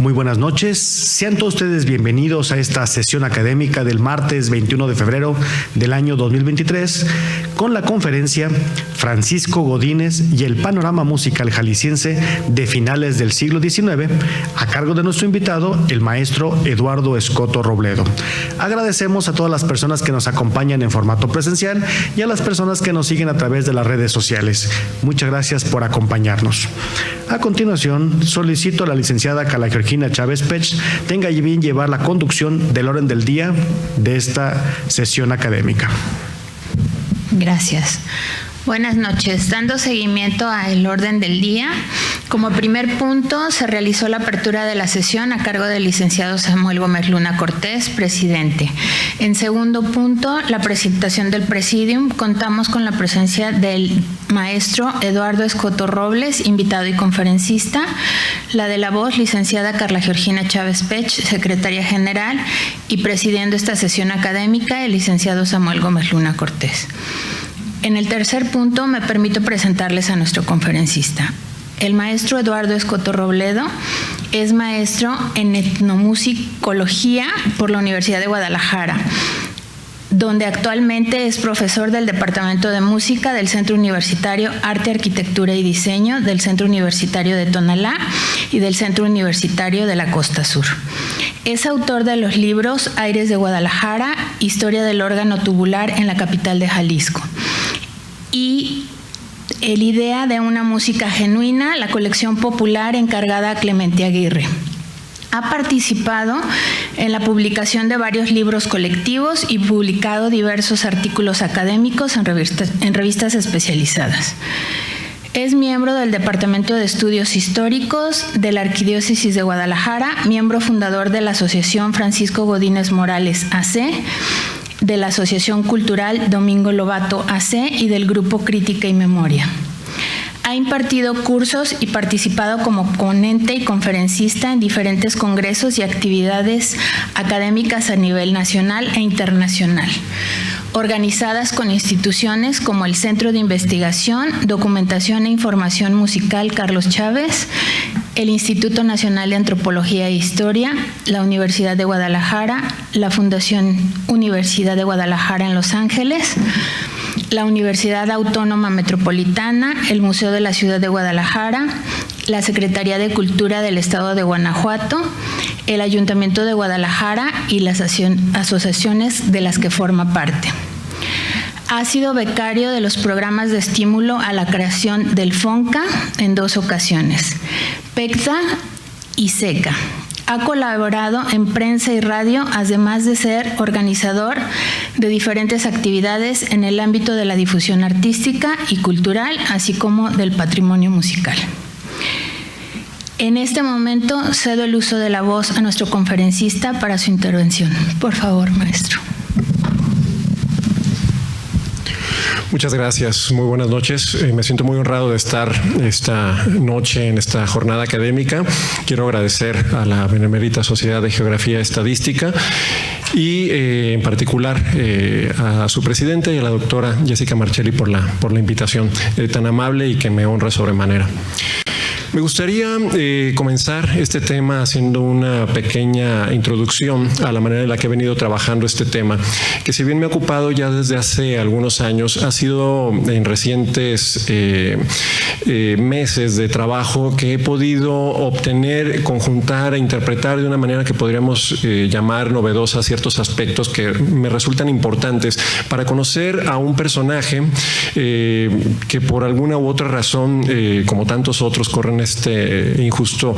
Muy buenas noches. Sean todos ustedes bienvenidos a esta sesión académica del martes 21 de febrero del año 2023 con la conferencia Francisco Godínez y el panorama musical jalisciense de finales del siglo XIX a cargo de nuestro invitado, el maestro Eduardo Escoto Robledo. Agradecemos a todas las personas que nos acompañan en formato presencial y a las personas que nos siguen a través de las redes sociales. Muchas gracias por acompañarnos. A continuación, solicito a la licenciada Carla Georgina Chávez Pech tenga bien llevar la conducción del orden del día de esta sesión académica. Gracias. Buenas noches. Dando seguimiento al orden del día, como primer punto se realizó la apertura de la sesión a cargo del licenciado Samuel Gómez Luna Cortés, presidente. En segundo punto, la presentación del presidium. Contamos con la presencia del maestro Eduardo Escoto Robles, invitado y conferencista. La de la voz, licenciada Carla Georgina Chávez Pech, secretaria general, y presidiendo esta sesión académica, el licenciado Samuel Gómez Luna Cortés. En el tercer punto, me permito presentarles a nuestro conferencista. El maestro Eduardo Escoto Robledo es maestro en etnomusicología por la Universidad de Guadalajara, donde actualmente es profesor del Departamento de Música del Centro Universitario Arte, Arquitectura y Diseño del Centro Universitario de Tonalá y del Centro Universitario de la Costa Sur. Es autor de los libros Aires de Guadalajara, Historia del órgano tubular en la capital de Jalisco, y El idea de una música genuina, la colección popular encargada a Clemente Aguirre. Ha participado en la publicación de varios libros colectivos y publicado diversos artículos académicos en revistas especializadas. Es miembro del Departamento de Estudios Históricos de la Arquidiócesis de Guadalajara, miembro fundador de la Asociación Francisco Godínez Morales AC, de la Asociación Cultural Domingo Lobato AC y del Grupo Crítica y Memoria. Ha impartido cursos y participado como ponente y conferencista en diferentes congresos y actividades académicas a nivel nacional e internacional, organizadas con instituciones como el Centro de Investigación, Documentación e Información Musical Carlos Chávez, el Instituto Nacional de Antropología e Historia, la Universidad de Guadalajara, la Fundación Universidad de Guadalajara en Los Ángeles, la Universidad Autónoma Metropolitana, el Museo de la Ciudad de Guadalajara, la Secretaría de Cultura del Estado de Guanajuato, el Ayuntamiento de Guadalajara y las asociaciones de las que forma parte. Ha sido becario de los programas de estímulo a la creación del FONCA en 2 ocasiones, PECTA y SECA. Ha colaborado en prensa y radio, además de ser organizador de diferentes actividades en el ámbito de la difusión artística y cultural, así como del patrimonio musical. En este momento cedo el uso de la voz a nuestro conferencista para su intervención. Por favor, maestro. Muchas gracias, muy buenas noches. Me siento muy honrado de estar esta noche en esta jornada académica. Quiero agradecer a la Benemérita Sociedad de Geografía Estadística y en particular a su presidente y a la doctora Jessica Marchelli por la invitación tan amable y que me honra sobremanera. Me gustaría comenzar este tema haciendo una pequeña introducción a la manera en la que he venido trabajando este tema, que si bien me ha ocupado ya desde hace algunos años, ha sido en recientes meses de trabajo que he podido obtener, conjuntar e interpretar de una manera que podríamos llamar novedosa ciertos aspectos que me resultan importantes para conocer a un personaje que por alguna u otra razón, como tantos otros, corren este injusto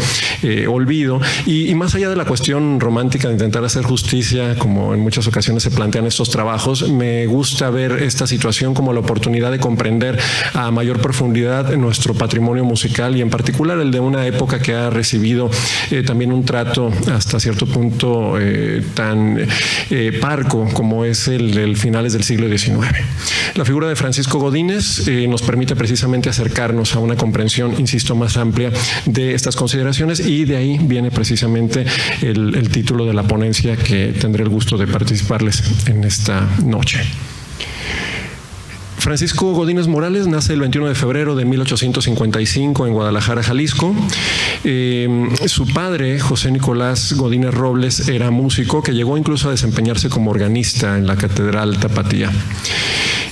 olvido y más allá de la cuestión romántica de intentar hacer justicia, como en muchas ocasiones se plantean estos trabajos, me gusta ver esta situación como la oportunidad de comprender a mayor profundidad nuestro patrimonio musical y en particular el de una época que ha recibido también un trato hasta cierto punto tan parco como es el finales del siglo XIX. La figura de Francisco Godínez nos permite precisamente acercarnos a una comprensión, insisto, más amplia de estas consideraciones y de ahí viene precisamente el título de la ponencia que tendré el gusto de participarles en esta noche. Francisco Godínez Morales nace el 21 de febrero de 1855 en Guadalajara, Jalisco. Su padre, José Nicolás Godínez Robles, era músico que llegó incluso a desempeñarse como organista en la Catedral Tapatía.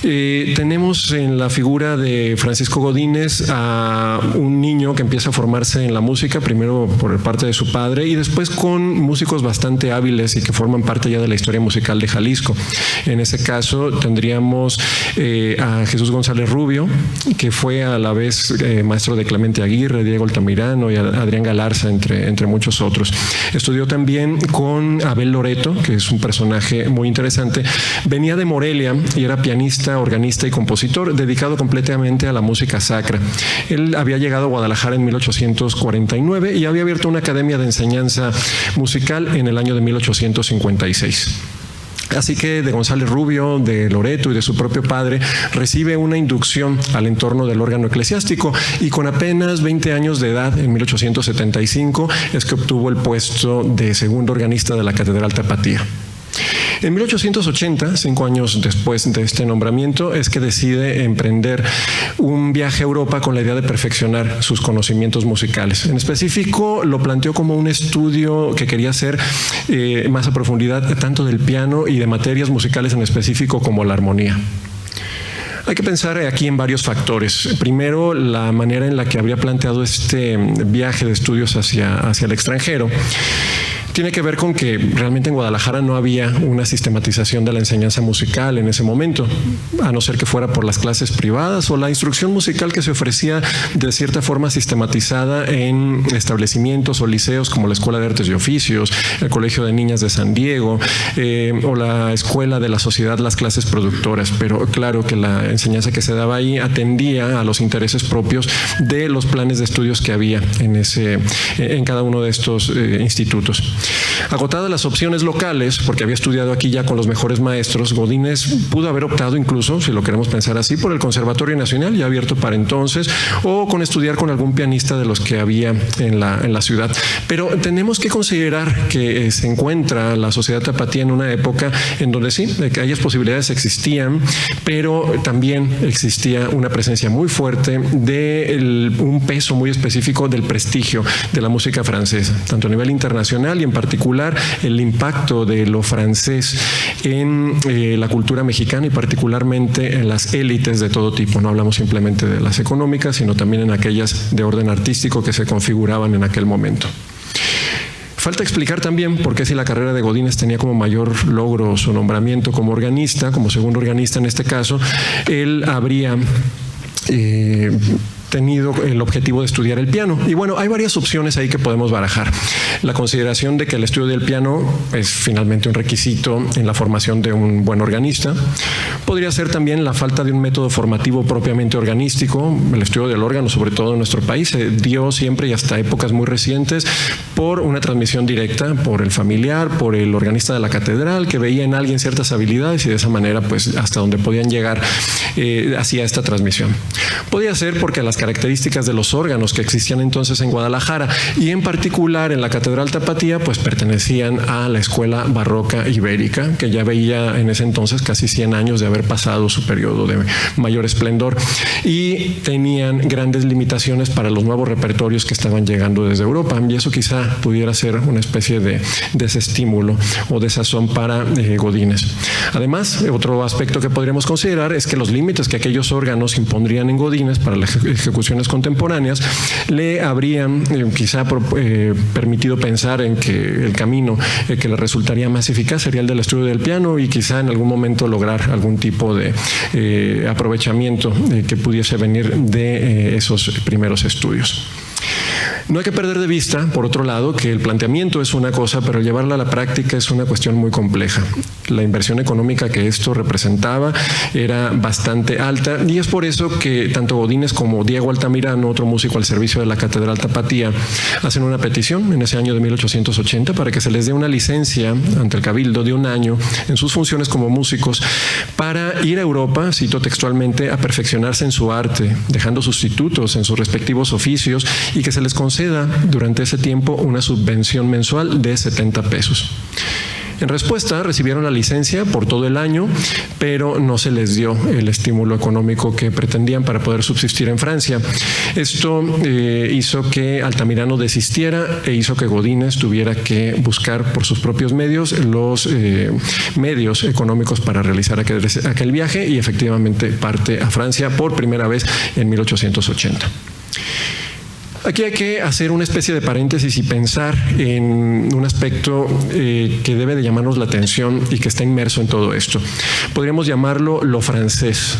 Tenemos en la figura de Francisco Godínez a un niño que empieza a formarse en la música, primero por parte de su padre y después con músicos bastante hábiles y que forman parte ya de la historia musical de Jalisco. En ese caso tendríamos a Jesús González Rubio, que fue a la vez maestro de Clemente Aguirre, Diego Altamirano y Adrián Galarza, entre muchos otros. Estudió también con Abel Loreto, que es un personaje muy interesante. Venía de Morelia y era pianista, organista y compositor, dedicado completamente a la música sacra. Él había llegado a Guadalajara en 1849 y había abierto una academia de enseñanza musical en el año de 1856. Así que de González Rubio, de Loreto y de su propio padre recibe una inducción al entorno del órgano eclesiástico y con apenas 20 años de edad, en 1875, es que obtuvo el puesto de segundo organista de la Catedral Tapatía. En 1880, 5 años después de este nombramiento, es que decide emprender un viaje a Europa con la idea de perfeccionar sus conocimientos musicales. En específico, lo planteó como un estudio que quería hacer más a profundidad tanto del piano y de materias musicales en específico como la armonía. Hay que pensar aquí en varios factores. Primero, la manera en la que habría planteado este viaje de estudios hacia el extranjero. Tiene que ver con que realmente en Guadalajara no había una sistematización de la enseñanza musical en ese momento, a no ser que fuera por las clases privadas o la instrucción musical que se ofrecía de cierta forma sistematizada en establecimientos o liceos como la Escuela de Artes y Oficios, el Colegio de Niñas de San Diego o la Escuela de la Sociedad Las Clases Productoras. Pero claro que la enseñanza que se daba ahí atendía a los intereses propios de los planes de estudios que había en cada uno de estos institutos. Agotadas las opciones locales, porque había estudiado aquí ya con los mejores maestros, Godínez pudo haber optado incluso, si lo queremos pensar así, por el Conservatorio Nacional, ya abierto para entonces, o con estudiar con algún pianista de los que había en la ciudad. Pero tenemos que considerar que se encuentra la sociedad tapatía en una época en donde sí, de que aquellas posibilidades existían, pero también existía una presencia muy fuerte de un peso muy específico del prestigio de la música francesa, tanto a nivel internacional y en particular el impacto de lo francés en la cultura mexicana y particularmente en las élites de todo tipo. No hablamos simplemente de las económicas, sino también en aquellas de orden artístico que se configuraban en aquel momento. Falta explicar también por qué si la carrera de Godínez tenía como mayor logro su nombramiento como organista, como segundo organista en este caso, él habría tenido el objetivo de estudiar el piano. Y bueno, hay varias opciones ahí que podemos barajar. La consideración de que el estudio del piano es finalmente un requisito en la formación de un buen organista. Podría ser también la falta de un método formativo propiamente organístico. El estudio del órgano, sobre todo en nuestro país, se dio siempre y hasta épocas muy recientes por una transmisión directa, por el familiar, por el organista de la catedral, que veía en alguien ciertas habilidades y de esa manera, pues, hasta donde podían llegar, hacía esta transmisión. Podía ser porque las características de los órganos que existían entonces en Guadalajara y en particular en la Catedral Tapatía, pues pertenecían a la escuela barroca ibérica, que ya veía en ese entonces casi 100 años de haber pasado su periodo de mayor esplendor y tenían grandes limitaciones para los nuevos repertorios que estaban llegando desde Europa, y eso quizá pudiera ser una especie de desestímulo o desazón para Godínez. Además, otro aspecto que podríamos considerar es que los límites que aquellos órganos impondrían en Godínez para las ejecuciones contemporáneas le habrían quizá permitido pensar en que el camino que le resultaría más eficaz sería el del estudio del piano y quizá en algún momento lograr algún tipo de aprovechamiento que pudiese venir de esos primeros estudios. No hay que perder de vista, por otro lado, que el planteamiento es una cosa, pero llevarla a la práctica es una cuestión muy compleja. La inversión económica que esto representaba era bastante alta y es por eso que tanto Godínez como Diego Altamirano, otro músico al servicio de la Catedral Tapatía, hacen una petición en ese año de 1880 para que se les dé una licencia ante el Cabildo de 1 año en sus funciones como músicos para ir a Europa, cito textualmente, a perfeccionarse en su arte, dejando sustitutos en sus respectivos oficios y que se les conceda durante ese tiempo una subvención mensual de 70 pesos. En respuesta, recibieron la licencia por todo el año, pero no se les dio el estímulo económico que pretendían para poder subsistir en Francia. Esto hizo que Altamirano desistiera e hizo que Godínez tuviera que buscar por sus propios medios los medios económicos para realizar aquel viaje, y efectivamente parte a Francia por primera vez en 1880. Aquí hay que hacer una especie de paréntesis y pensar en un aspecto que debe de llamarnos la atención y que está inmerso en todo esto. Podríamos llamarlo lo francés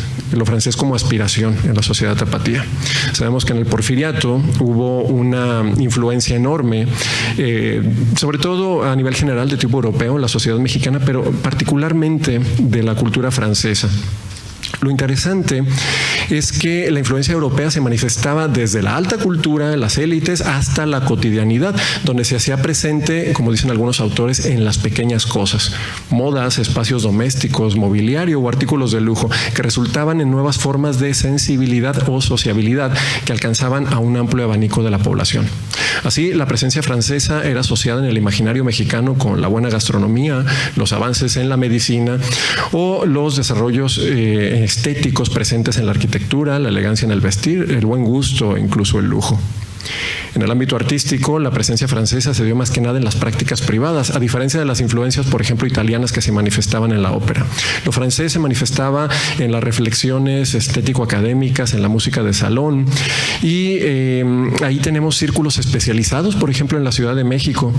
como aspiración en la sociedad tapatía. Sabemos que en el Porfiriato hubo una influencia enorme, sobre todo a nivel general de tipo europeo en la sociedad mexicana, pero particularmente de la cultura francesa. Lo interesante es que la influencia europea se manifestaba desde la alta cultura, las élites, hasta la cotidianidad, donde se hacía presente, como dicen algunos autores, en las pequeñas cosas: modas, espacios domésticos, mobiliario o artículos de lujo, que resultaban en nuevas formas de sensibilidad o sociabilidad que alcanzaban a un amplio abanico de la población. Así, la presencia francesa era asociada en el imaginario mexicano con la buena gastronomía, los avances en la medicina o los desarrollos estéticos presentes en la arquitectura, la elegancia en el vestir, el buen gusto e incluso el lujo. En el ámbito artístico, la presencia francesa se dio más que nada en las prácticas privadas, a diferencia de las influencias, por ejemplo, italianas que se manifestaban en la ópera. Lo francés se manifestaba en las reflexiones estético-académicas, en la música de salón, y ahí tenemos círculos especializados, por ejemplo, en la Ciudad de México.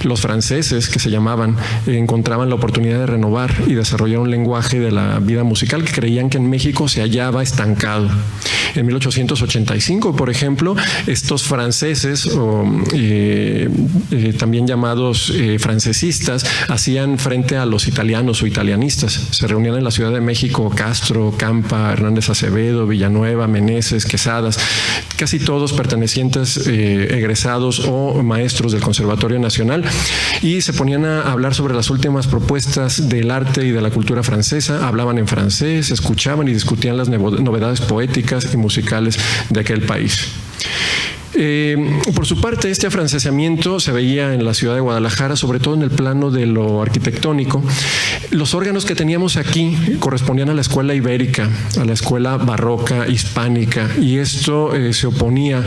Los franceses, que se llamaban, encontraban la oportunidad de renovar y desarrollar un lenguaje de la vida musical que creían que en México se hallaba estancado. En 1885, por ejemplo, estos franceses, también llamados francesistas, hacían frente a los italianos o italianistas. Se reunían en la Ciudad de México Castro, Campa, Hernández Acevedo, Villanueva, Meneses, Quesadas, casi todos pertenecientes, egresados o maestros del Conservatorio Nacional, y se ponían a hablar sobre las últimas propuestas del arte y de la cultura francesa. Hablaban en francés, escuchaban y discutían las novedades poéticas y musicales de aquel país. Por su parte, este afrancesamiento se veía en la ciudad de Guadalajara, sobre todo en el plano de lo arquitectónico. Los órganos que teníamos aquí correspondían a la escuela ibérica, a la escuela barroca, hispánica, y esto se oponía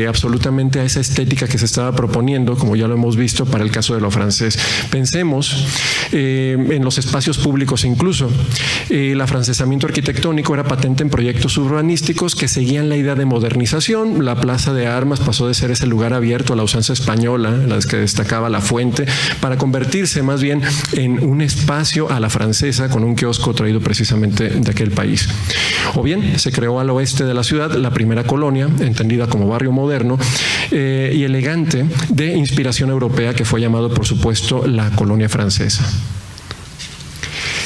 absolutamente a esa estética que se estaba proponiendo, como ya lo hemos visto para el caso de lo francés. Pensemos en los espacios públicos incluso. El afrancesamiento arquitectónico era patente en proyectos urbanísticos que seguían la idea de modernización. La Plaza de Armas pasó de ser ese lugar abierto a la usanza española, en la que destacaba la fuente, para convertirse más bien en un espacio a la francesa, con un kiosco traído precisamente de aquel país. O bien se creó al oeste de la ciudad la primera colonia, entendida como barrio moderno y elegante, de inspiración europea, que fue llamado, por supuesto, la colonia francesa.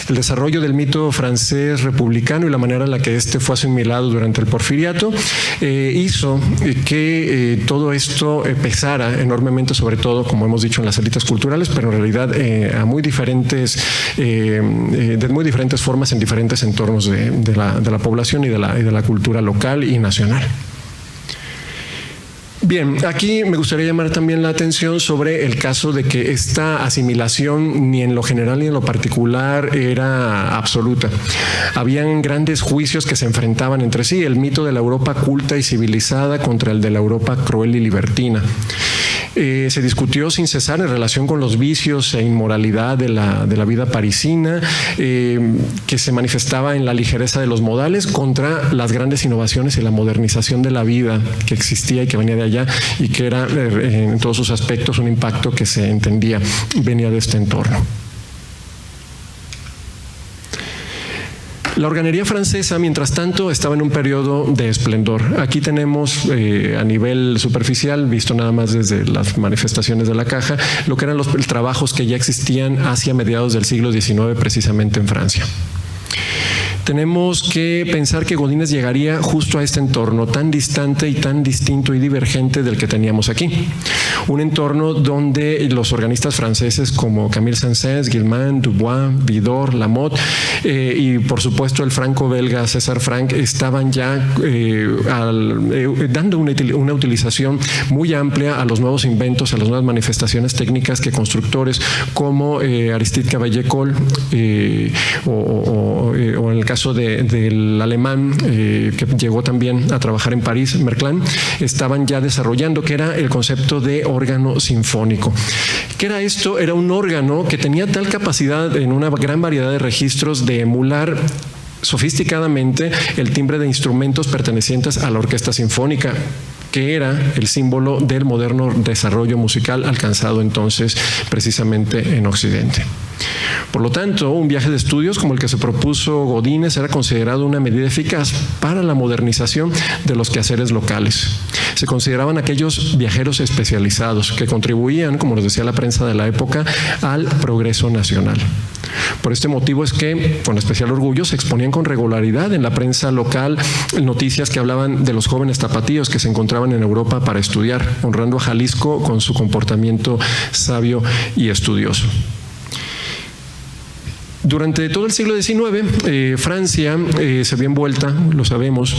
El desarrollo del mito francés republicano y la manera en la que este fue asimilado durante el Porfiriato hizo que todo esto pesara enormemente, sobre todo, como hemos dicho, en las élites culturales, pero en realidad de muy diferentes formas en diferentes entornos de la población y de la cultura local y nacional. Bien, aquí me gustaría llamar también la atención sobre el caso de que esta asimilación ni en lo general ni en lo particular era absoluta. Habían grandes juicios que se enfrentaban entre sí: el mito de la Europa culta y civilizada contra el de la Europa cruel y libertina. Se discutió sin cesar en relación con los vicios e inmoralidad de la vida parisina, que se manifestaba en la ligereza de los modales, contra las grandes innovaciones y la modernización de la vida que existía y que venía de allá, y que era en todos sus aspectos un impacto que se entendía venía de este entorno. La organería francesa, mientras tanto, estaba en un periodo de esplendor. Aquí tenemos, a nivel superficial, visto nada más desde las manifestaciones de la caja, lo que eran los trabajos que ya existían hacia mediados del siglo XIX, precisamente en Francia. tenemos que pensar que Godínez llegaría justo a este entorno tan distante y tan distinto y divergente del que teníamos aquí. Un entorno donde los organistas franceses como Camille Saint-Saëns, Guilmant, Dubois, Vidor, Lamotte y por supuesto el franco-belga César Franck estaban ya dando una utilización muy amplia a los nuevos inventos, a las nuevas manifestaciones técnicas que constructores como Aristide Cavaillé-Coll o en el caso del alemán que llegó también a trabajar en París, Merklin, estaban ya desarrollando, que era el concepto de órgano sinfónico. ¿Qué era esto? Era un órgano que tenía tal capacidad en una gran variedad de registros de emular sofisticadamente el timbre de instrumentos pertenecientes a la orquesta sinfónica, que era el símbolo del moderno desarrollo musical alcanzado entonces precisamente en Occidente. Por lo tanto, un viaje de estudios como el que se propuso Godínez era considerado una medida eficaz para la modernización de los quehaceres locales. Se consideraban aquellos viajeros especializados que contribuían, como nos decía la prensa de la época, al progreso nacional. Por este motivo es que, con especial orgullo, se exponían con regularidad en la prensa local noticias que hablaban de los jóvenes tapatíos que se encontraban en Europa para estudiar, honrando a Jalisco con su comportamiento sabio y estudioso. Durante todo el siglo XIX, Francia se vio envuelta, lo sabemos,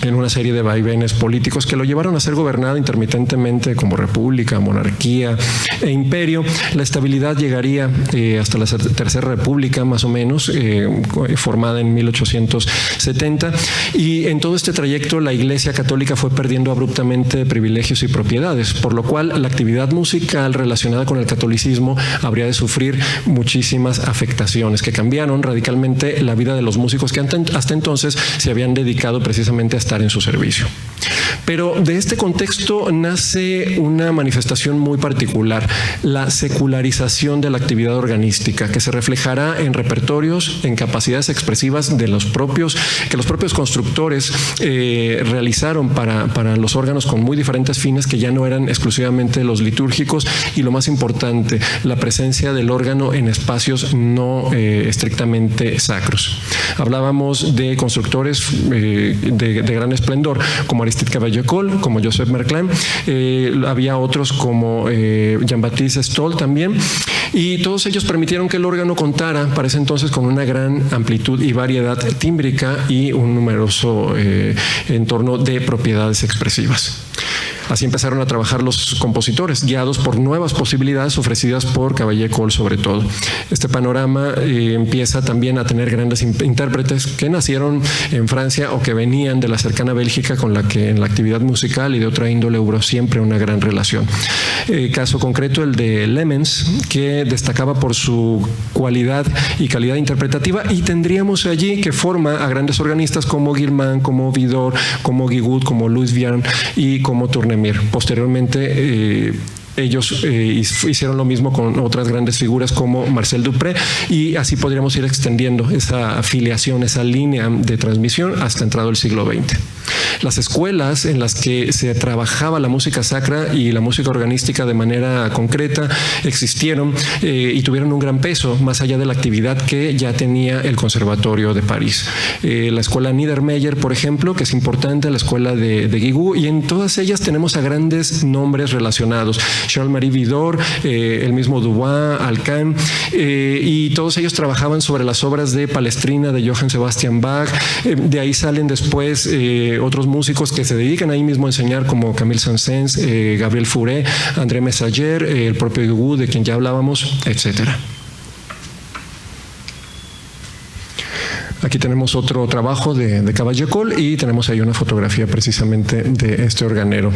en una serie de vaivenes políticos que lo llevaron a ser gobernada intermitentemente como república, monarquía e imperio. La estabilidad llegaría hasta la Tercera República, más o menos, formada en 1870, y en todo este trayecto la Iglesia Católica fue perdiendo abruptamente privilegios y propiedades, por lo cual la actividad musical relacionada con el catolicismo habría de sufrir muchísimas afectaciones que cambiaron radicalmente la vida de los músicos que hasta entonces se habían dedicado precisamente a estar en su servicio. Pero de este contexto nace una manifestación muy particular, la secularización de la actividad organística, que se reflejará en repertorios, en capacidades expresivas de los propios constructores realizaron para los órganos con muy diferentes fines que ya no eran exclusivamente los litúrgicos, y lo más importante, la presencia del órgano en espacios no estrictamente sacros. Hablábamos de constructores de gran esplendor como Aristide Cavaillé-Coll, como Joseph Merklin, había otros como Jean-Baptiste Stoll también, y todos ellos permitieron que el órgano contara para ese entonces con una gran amplitud y variedad tímbrica y un numeroso entorno de propiedades expresivas. Así empezaron a trabajar los compositores, guiados por nuevas posibilidades ofrecidas por Cavaillé-Coll sobre todo. Este panorama empieza también a tener grandes intérpretes que nacieron en Francia o que venían de la cercana Bélgica, con la que en la actividad musical y de otra índole hubo siempre una gran relación. Caso concreto el de Lemmens, que destacaba por su cualidad y calidad interpretativa, y tendríamos allí que forma a grandes organistas como Guilmant, como Vidor, como Guigut, como Louis Vierne y como Tournemire. Posteriormente ellos hicieron lo mismo con otras grandes figuras como Marcel Dupré, y así podríamos ir extendiendo esa afiliación, esa línea de transmisión hasta entrado el siglo XX. Las escuelas en las que se trabajaba la música sacra y la música organística de manera concreta existieron y tuvieron un gran peso, más allá de la actividad que ya tenía el Conservatorio de París. La escuela Niedermeyer, por ejemplo, que es importante, la escuela de Guigut, y en todas ellas tenemos a grandes nombres relacionados. Charles-Marie Vidor, el mismo Dubois, Alcan, y todos ellos trabajaban sobre las obras de Palestrina, de Johann Sebastian Bach. De ahí salen después otros músicos que se dedican ahí mismo a enseñar, como Camille Saint-Saëns, Gabriel Fauré, André Messager, el propio Guigut, de quien ya hablábamos, etcétera. Aquí tenemos otro trabajo de Cavaillé-Coll y tenemos ahí una fotografía precisamente de este organero.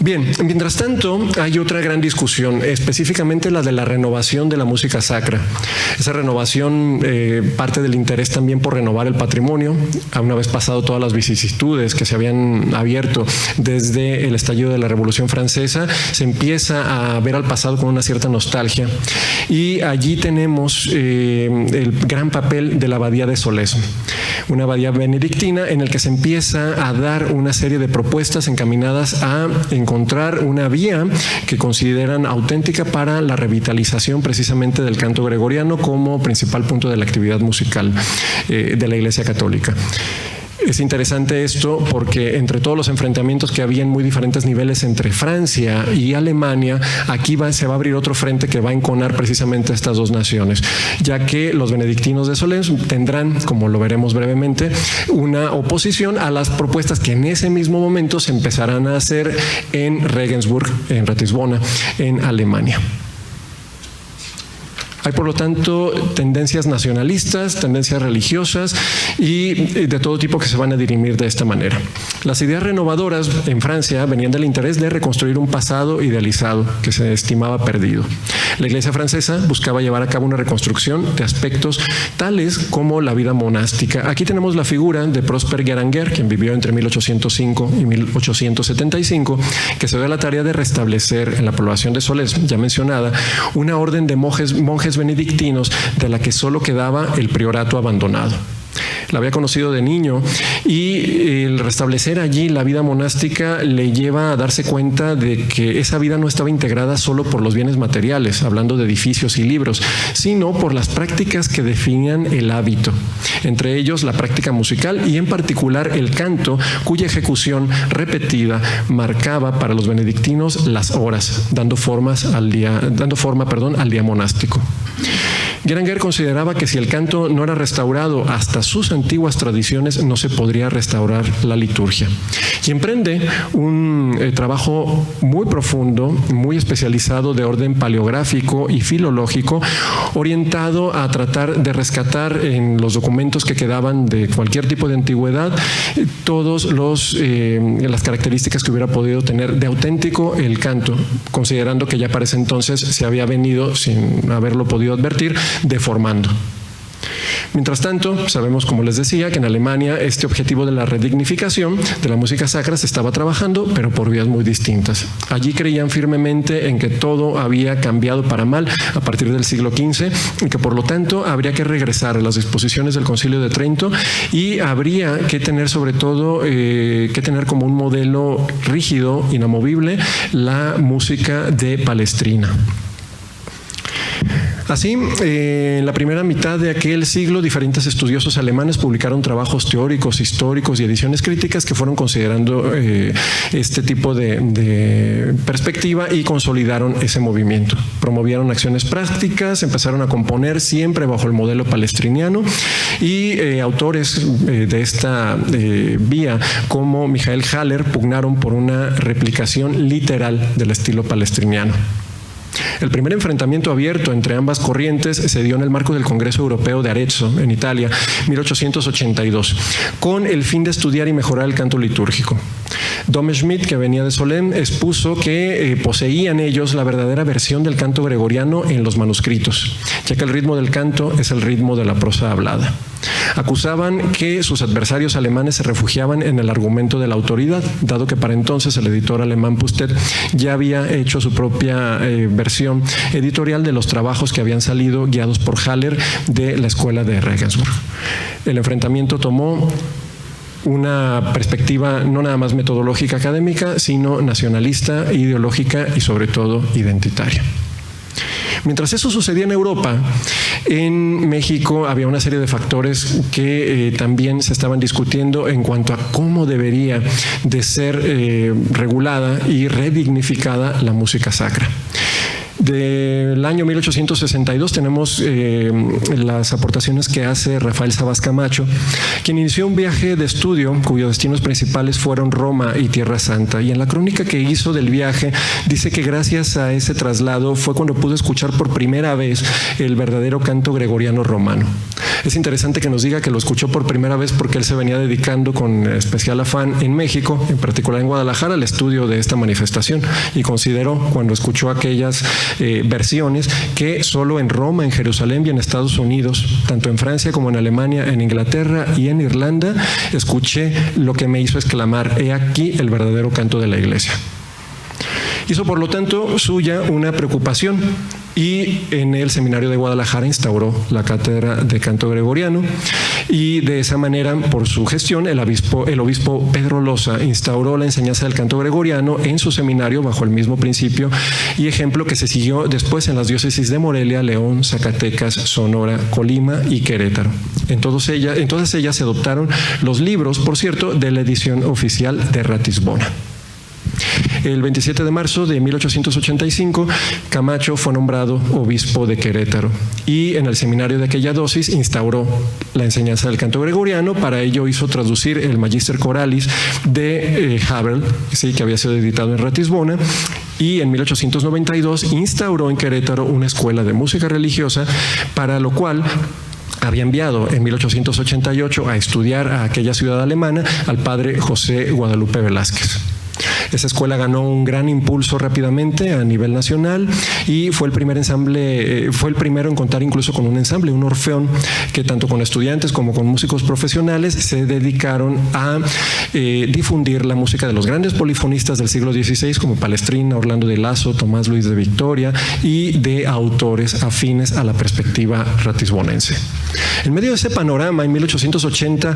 Bien, mientras tanto hay otra gran discusión, específicamente la de la renovación de la música sacra. Esa renovación parte del interés también por renovar el patrimonio. Una vez pasado todas las vicisitudes que se habían abierto desde el estallido de la Revolución Francesa, se empieza a ver al pasado con una cierta nostalgia, y allí tenemos el gran papel de la abadía de Solesmes, una abadía benedictina en el que se empieza a dar una serie de propuestas encaminadas a encontrar encontrar una vía que consideran auténtica para la revitalización precisamente del canto gregoriano como principal punto de la actividad musical de la Iglesia Católica. Es interesante esto porque entre todos los enfrentamientos que había en muy diferentes niveles entre Francia y Alemania, aquí se va a abrir otro frente que va a enconar precisamente a estas dos naciones, ya que los benedictinos de Solesmes tendrán, como lo veremos brevemente, una oposición a las propuestas que en ese mismo momento se empezarán a hacer en Regensburg, en Ratisbona, en Alemania. Hay, por lo tanto, tendencias nacionalistas, tendencias religiosas y de todo tipo que se van a dirimir de esta manera. Las ideas renovadoras en Francia venían del interés de reconstruir un pasado idealizado que se estimaba perdido. La Iglesia francesa buscaba llevar a cabo una reconstrucción de aspectos tales como la vida monástica. Aquí tenemos la figura de Prosper Guéranger, quien vivió entre 1805 y 1875, que se dio a la tarea de restablecer en la población de Solesmes, ya mencionada, una orden de monjes benedictinos de la que solo quedaba el priorato abandonado. La había conocido de niño y el restablecer allí la vida monástica le lleva a darse cuenta de que esa vida no estaba integrada solo por los bienes materiales, hablando de edificios y libros, sino por las prácticas que definían el hábito, entre ellos la práctica musical y en particular el canto, cuya ejecución repetida marcaba para los benedictinos las horas, dando forma al día monástico. Guéranger consideraba que si el canto no era restaurado hasta sus antiguas tradiciones, no se podría restaurar la liturgia. Y emprende un trabajo muy profundo, muy especializado de orden paleográfico y filológico, orientado a tratar de rescatar en los documentos que quedaban de cualquier tipo de antigüedad todas las características que hubiera podido tener de auténtico el canto, considerando que ya para ese entonces se había venido, sin haberlo podido advertir, deformando. Mientras tanto, sabemos, como les decía, que en Alemania este objetivo de la redignificación de la música sacra se estaba trabajando, pero por vías muy distintas. Allí creían firmemente en que todo había cambiado para mal a partir del siglo XV y que por lo tanto habría que regresar a las disposiciones del Concilio de Trento y habría que tener sobre todo como un modelo rígido, inamovible, la música de Palestrina. Así, en la primera mitad de aquel siglo, diferentes estudiosos alemanes publicaron trabajos teóricos, históricos y ediciones críticas que fueron considerando este tipo de perspectiva y consolidaron ese movimiento. Promovieron acciones prácticas, empezaron a componer siempre bajo el modelo palestriniano y autores de esta vía como Michael Haller pugnaron por una replicación literal del estilo palestriniano. El primer enfrentamiento abierto entre ambas corrientes se dio en el marco del Congreso Europeo de Arezzo, en Italia, 1882, con el fin de estudiar y mejorar el canto litúrgico. Dom Schmidt, que venía de Solesmes, expuso que poseían ellos la verdadera versión del canto gregoriano en los manuscritos, ya que el ritmo del canto es el ritmo de la prosa hablada. Acusaban que sus adversarios alemanes se refugiaban en el argumento de la autoridad, dado que para entonces el editor alemán Pustet ya había hecho su propia versión editorial de los trabajos que habían salido guiados por Haller de la escuela de Regensburg. El enfrentamiento tomó una perspectiva no nada más metodológica académica, sino nacionalista, ideológica y sobre todo identitaria. Mientras eso sucedía en Europa, en México había una serie de factores que también se estaban discutiendo en cuanto a cómo debería de ser regulada y redignificada la música sacra. Del año 1862 tenemos las aportaciones que hace Rafael Sabas Camacho, quien inició un viaje de estudio cuyos destinos principales fueron Roma y Tierra Santa. Y en la crónica que hizo del viaje dice que gracias a ese traslado fue cuando pudo escuchar por primera vez el verdadero canto gregoriano romano. Es interesante que nos diga que lo escuchó por primera vez porque él se venía dedicando con especial afán en México, en particular en Guadalajara, al estudio de esta manifestación, y consideró cuando escuchó aquellas versiones que solo en Roma, en Jerusalén y en Estados Unidos, tanto en Francia como en Alemania, en Inglaterra y en Irlanda, escuché lo que me hizo exclamar: he aquí el verdadero canto de la Iglesia. Hizo, por lo tanto, suya una preocupación y en el Seminario de Guadalajara instauró la cátedra de canto gregoriano, y de esa manera, por su gestión, el obispo Pedro Loza instauró la enseñanza del canto gregoriano en su seminario bajo el mismo principio y ejemplo que se siguió después en las diócesis de Morelia, León, Zacatecas, Sonora, Colima y Querétaro. En todas ellas se adoptaron los libros, por cierto, de la edición oficial de Ratisbona. El 27 de marzo de 1885, Camacho fue nombrado obispo de Querétaro y en el seminario de aquella diócesis instauró la enseñanza del canto gregoriano. Para ello hizo traducir el Magister Choralis de Haberl, sí, que había sido editado en Ratisbona, y en 1892 instauró en Querétaro una escuela de música religiosa, para lo cual había enviado en 1888 a estudiar a aquella ciudad alemana al padre José Guadalupe Velázquez. Esa escuela ganó un gran impulso rápidamente a nivel nacional y fue el primer ensamble, fue el primero en contar incluso con un ensamble, un orfeón, que tanto con estudiantes como con músicos profesionales se dedicaron a difundir la música de los grandes polifonistas del siglo XVI como Palestrina, Orlando de Lasso, Tomás Luis de Victoria y de autores afines a la perspectiva ratisbonense. En medio de ese panorama, en 1880,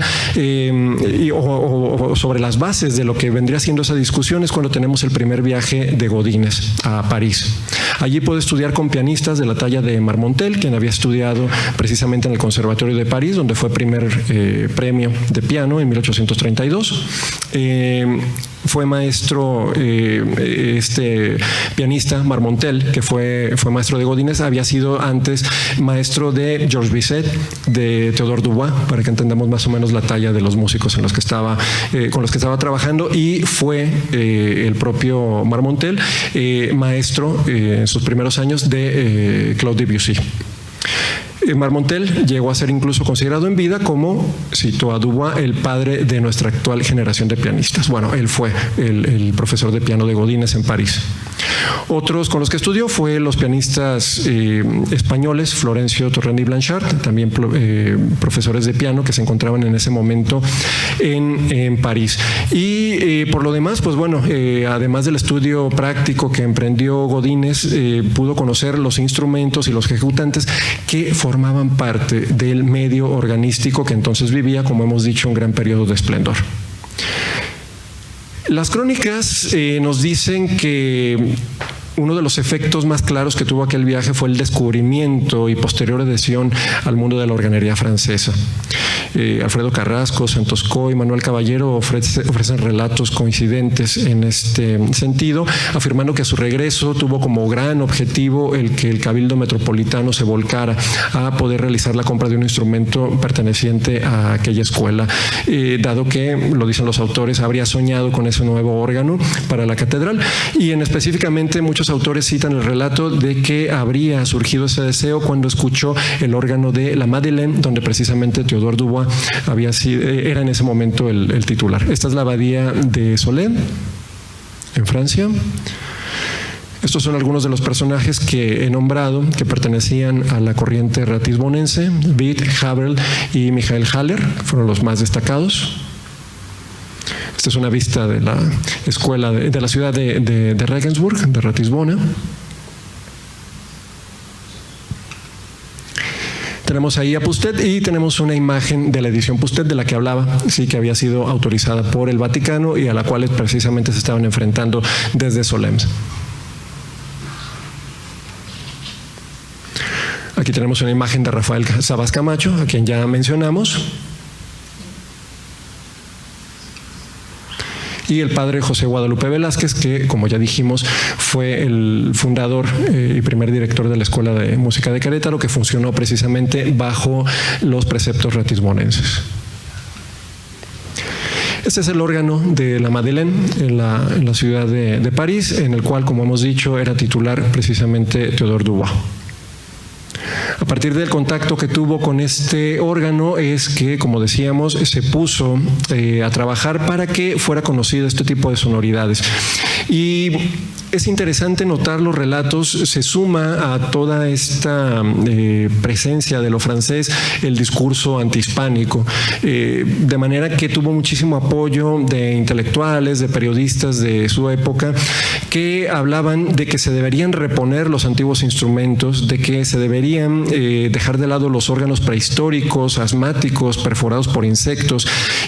sobre las bases de lo que vendría siendo esa discusión, es cuando tenemos el primer viaje de Godínez a París. Allí puede estudiar con pianistas de la talla de Marmontel, quien había estudiado precisamente en el Conservatorio de París, donde fue primer premio de piano en 1832. Fue maestro, este pianista Marmontel, que fue maestro de Godínez, había sido antes maestro de Georges Bizet, de Théodore Dubois, para que entendamos más o menos la talla de los músicos con los que estaba trabajando, y fue el propio Marmontel maestro en sus primeros años de Claude Debussy. Marmontel llegó a ser incluso considerado en vida como, citó a Dubois, el padre de nuestra actual generación de pianistas. Bueno, él fue el profesor de piano de Godínez en París. Otros con los que estudió fue los pianistas españoles Florencio Torrent y Blanchard, también profesores de piano que se encontraban en ese momento en París. Y por lo demás, pues bueno, además del estudio práctico que emprendió Godínez, pudo conocer los instrumentos y los ejecutantes que formaban parte del medio organístico que entonces vivía, como hemos dicho, un gran periodo de esplendor. Las crónicas nos dicen que uno de los efectos más claros que tuvo aquel viaje fue el descubrimiento y posterior adhesión al mundo de la organería francesa. Alfredo Carrasco, Santos Coy y Manuel Caballero ofrecen relatos coincidentes en este sentido, afirmando que a su regreso tuvo como gran objetivo el que el Cabildo Metropolitano se volcara a poder realizar la compra de un instrumento perteneciente a aquella escuela, dado que, lo dicen los autores, habría soñado con ese nuevo órgano para la catedral, y específicamente muchos autores citan el relato de que habría surgido ese deseo cuando escuchó el órgano de la Madeleine, donde precisamente Théodore Dubois era en ese momento el titular. Esta es la abadía de Solesmes, en Francia. Estos son algunos de los personajes que he nombrado, que pertenecían a la corriente ratisbonense. Witt, Haberl y Michael Haller fueron los más destacados. Esta es una vista de la escuela de la ciudad de Regensburg, de Ratisbona. Tenemos ahí a Pustet y tenemos una imagen de la edición Pustet de la que hablaba, sí, que había sido autorizada por el Vaticano y a la cual precisamente se estaban enfrentando desde Solesmes. Aquí tenemos una imagen de Rafael Sabas Camacho, a quien ya mencionamos. Y el padre José Guadalupe Velázquez, que, como ya dijimos, fue el fundador y primer director de la Escuela de Música de Querétaro, que funcionó precisamente bajo los preceptos ratisbonenses. Este es el órgano de la Madeleine en la ciudad de París, en el cual, como hemos dicho, era titular precisamente Théodore Dubois. A partir del contacto que tuvo con este órgano es que, como decíamos, se puso a trabajar para que fuera conocido este tipo de sonoridades. Y es interesante notar los relatos, se suma a toda esta presencia de lo francés el discurso antihispánico, de manera que tuvo muchísimo apoyo de intelectuales, de periodistas de su época, que hablaban de que se deberían reponer los antiguos instrumentos, de que se deberían dejar de lado los órganos prehistóricos, asmáticos, perforados por insectos.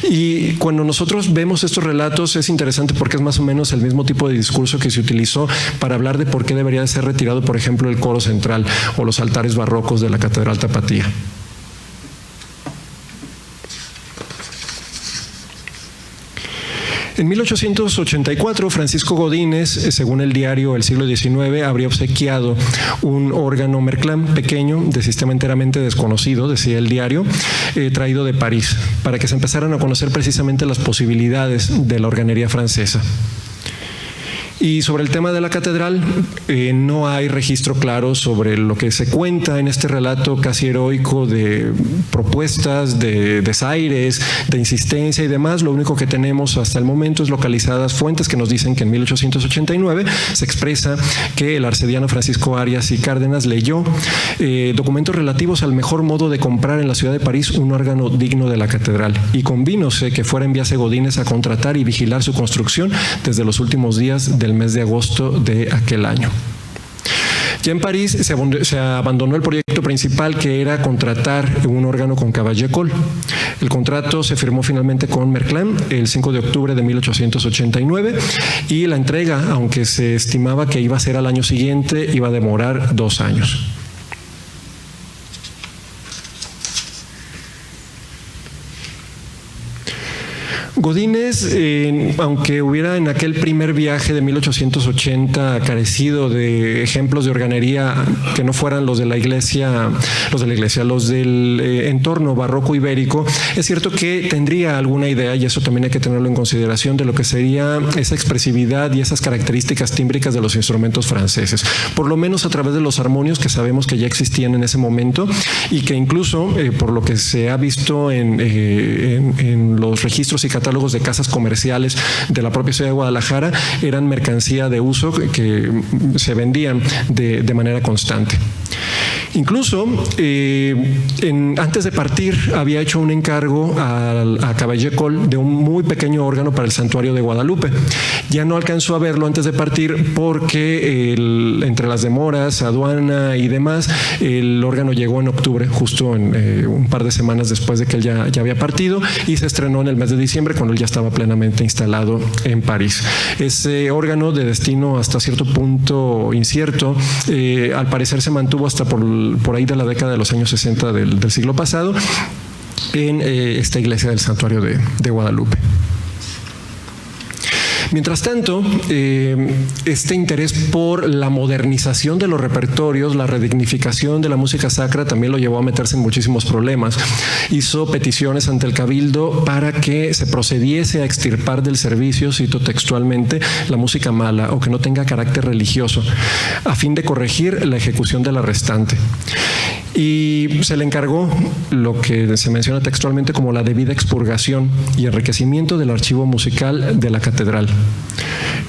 Y cuando nosotros vemos estos relatos es interesante porque es más o menos el mismo tipo de discurso que se utilizó para hablar de por qué debería de ser retirado, por ejemplo, el coro central o los altares barrocos de la Catedral Tapatía. En 1884, Francisco Godínez, según el diario El Siglo XIX, habría obsequiado un órgano Merclán pequeño, de sistema enteramente desconocido, decía el diario, traído de París, para que se empezaran a conocer precisamente las posibilidades de la organería francesa. Y sobre el tema de la catedral, no hay registro claro sobre lo que se cuenta en este relato casi heroico de propuestas, de desaires, de insistencia y demás. Lo único que tenemos hasta el momento es localizadas fuentes que nos dicen que en 1889 se expresa que el arcediano Francisco Arias y Cárdenas leyó documentos relativos al mejor modo de comprar en la ciudad de París un órgano digno de la catedral, y convínose que fuera enviase Godínez a contratar y vigilar su construcción desde los últimos días del mes de agosto de aquel año. Ya en París se abandonó el proyecto principal, que era contratar un órgano con Cavaillé-Coll. El contrato se firmó finalmente con Merclán el 5 de octubre de 1889 y la entrega, aunque se estimaba que iba a ser al año siguiente, iba a demorar 2 años. Godínez, aunque hubiera en aquel primer viaje de 1880 carecido de ejemplos de organería que no fueran los del entorno barroco ibérico, es cierto que tendría alguna idea, y eso también hay que tenerlo en consideración, de lo que sería esa expresividad y esas características tímbricas de los instrumentos franceses, por lo menos a través de los armonios que sabemos que ya existían en ese momento y que incluso, por lo que se ha visto en los registros y catálogos de casas comerciales de la propia ciudad de Guadalajara, eran mercancía de uso que se vendían de manera constante. Incluso, antes de partir, había hecho un encargo a Cavaillé-Coll de un muy pequeño órgano para el santuario de Guadalupe. Ya no alcanzó a verlo antes de partir porque entre las demoras, aduana y demás, el órgano llegó en octubre, justo un par de semanas después de que él ya había partido, y se estrenó en el mes de diciembre, cuando él ya estaba plenamente instalado en París. Ese órgano, de destino hasta cierto punto incierto, al parecer se mantuvo hasta por ahí de la década de los años 60 del siglo pasado en esta iglesia del santuario de Guadalupe. Mientras tanto, este interés por la modernización de los repertorios, la redignificación de la música sacra, también lo llevó a meterse en muchísimos problemas. Hizo peticiones ante el Cabildo para que se procediese a extirpar del servicio, cito textualmente, la música mala o que no tenga carácter religioso, a fin de corregir la ejecución de la restante. Y se le encargó lo que se menciona textualmente como la debida expurgación y enriquecimiento del archivo musical de la catedral.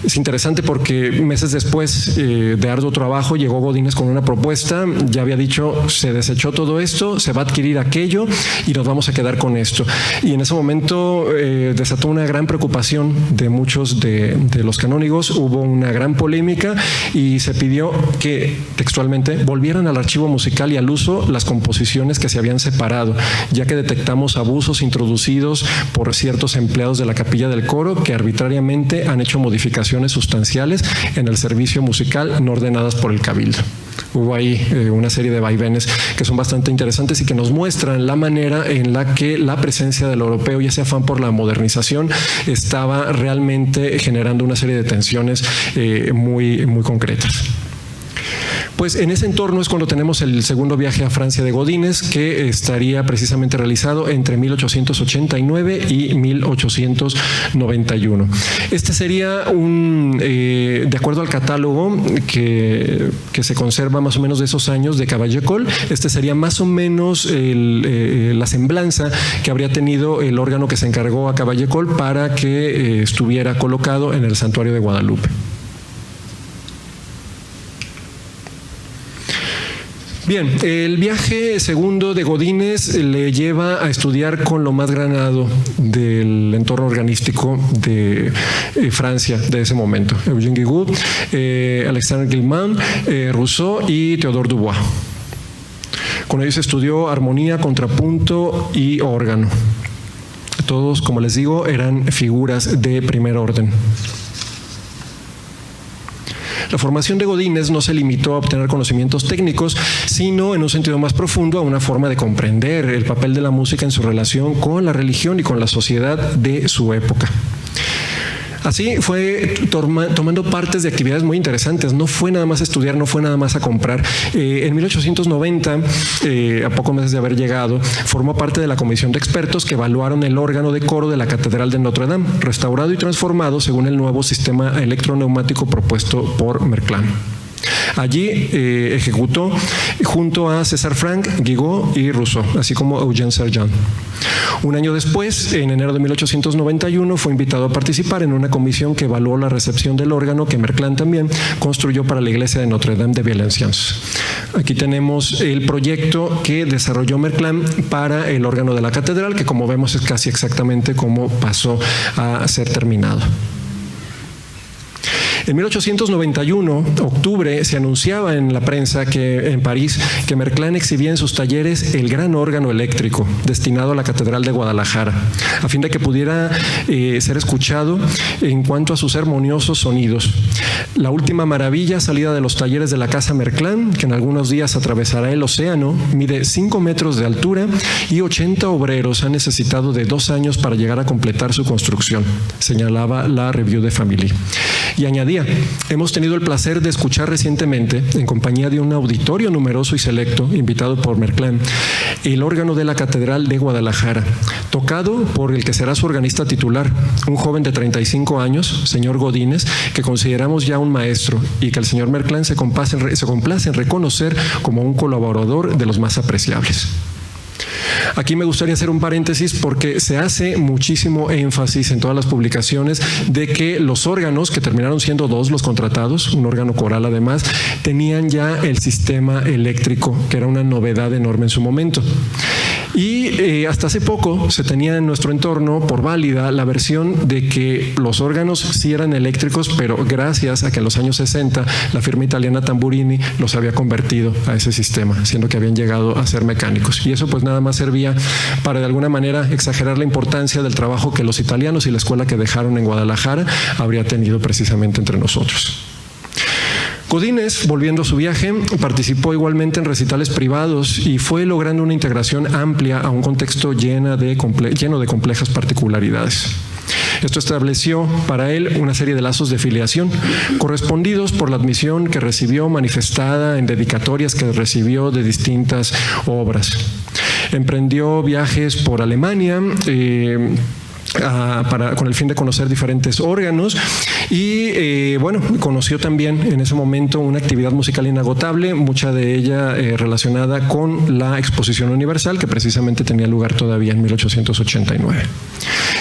Es interesante porque meses después de arduo trabajo llegó Godínez con una propuesta. Ya había dicho, se desechó todo esto, se va a adquirir aquello y nos vamos a quedar con esto. Y en ese momento desató una gran preocupación de muchos de los canónigos. Hubo una gran polémica y se pidió que textualmente volvieran al archivo musical y al uso las composiciones que se habían separado, ya que detectamos abusos introducidos por ciertos empleados de la capilla del coro que arbitrariamente han hecho modificaciones sustanciales en el servicio musical no ordenadas por el Cabildo. Hubo ahí una serie de vaivenes que son bastante interesantes y que nos muestran la manera en la que la presencia del europeo y ese afán por la modernización estaba realmente generando una serie de tensiones muy, muy concretas. Pues en ese entorno es cuando tenemos el segundo viaje a Francia de Godínez, que estaría precisamente realizado entre 1889 y 1891. Este sería de acuerdo al catálogo que se conserva más o menos de esos años de Cavaillé-Coll, este sería más o menos la semblanza que habría tenido el órgano que se encargó a Cavaillé-Coll para que estuviera colocado en el santuario de Guadalupe. Bien, el viaje segundo de Godínez le lleva a estudiar con lo más granado del entorno organístico de Francia de ese momento. Eugène Guigou, Alexandre Guilmant, Rousseau y Théodore Dubois. Con ellos estudió armonía, contrapunto y órgano. Todos, como les digo, eran figuras de primer orden. La formación de Godínez no se limitó a obtener conocimientos técnicos, sino en un sentido más profundo a una forma de comprender el papel de la música en su relación con la religión y con la sociedad de su época. Así fue tomando partes de actividades muy interesantes. No fue nada más estudiar, no fue nada más a comprar. En 1890, a pocos meses de haber llegado, formó parte de la comisión de expertos que evaluaron el órgano de coro de la Catedral de Notre Dame, restaurado y transformado según el nuevo sistema electroneumático propuesto por Merclin. Allí ejecutó junto a César Franck, Guigaud y Rousseau, así como Eugène Sergent. Un año después, en enero de 1891, fue invitado a participar en una comisión que evaluó la recepción del órgano que Merclin también construyó para la iglesia de Notre Dame de Valenciennes. Aquí tenemos el proyecto que desarrolló Merclin para el órgano de la catedral, que como vemos es casi exactamente como pasó a ser terminado. En 1891, octubre, se anunciaba en la prensa en París que Merclin exhibía en sus talleres el gran órgano eléctrico destinado a la Catedral de Guadalajara, a fin de que pudiera ser escuchado en cuanto a sus armoniosos sonidos. La última maravilla salida de los talleres de la Casa Merclin, que en algunos días atravesará el océano, mide 5 metros de altura y 80 obreros han necesitado de 2 años para llegar a completar su construcción, señalaba la Revue de Famille. Y añadía: hemos tenido el placer de escuchar recientemente, en compañía de un auditorio numeroso y selecto, invitado por Merclin, el órgano de la Catedral de Guadalajara, tocado por el que será su organista titular, un joven de 35 años, señor Godínez, que consideramos ya un maestro y que el señor Merclin se complace en reconocer como un colaborador de los más apreciables. Aquí me gustaría hacer un paréntesis porque se hace muchísimo énfasis en todas las publicaciones de que los órganos, que terminaron siendo 2 los contratados, un órgano coral además, tenían ya el sistema eléctrico, que era una novedad enorme en su momento. Y hasta hace poco se tenía en nuestro entorno por válida la versión de que los órganos sí eran eléctricos, pero gracias a que en los años 60 la firma italiana Tamburini los había convertido a ese sistema, siendo que habían llegado a ser mecánicos. Y eso pues nada más servía para de alguna manera exagerar la importancia del trabajo que los italianos y la escuela que dejaron en Guadalajara habría tenido precisamente entre nosotros. Godínez, volviendo a su viaje, participó igualmente en recitales privados y fue logrando una integración amplia a un contexto lleno de complejas particularidades. Esto estableció para él una serie de lazos de filiación, correspondidos por la admisión que recibió manifestada en dedicatorias que recibió de distintas obras. Emprendió viajes por Alemania, con el fin de conocer diferentes órganos y conoció también en ese momento una actividad musical inagotable, mucha de ella relacionada con la Exposición Universal, que precisamente tenía lugar todavía en 1889.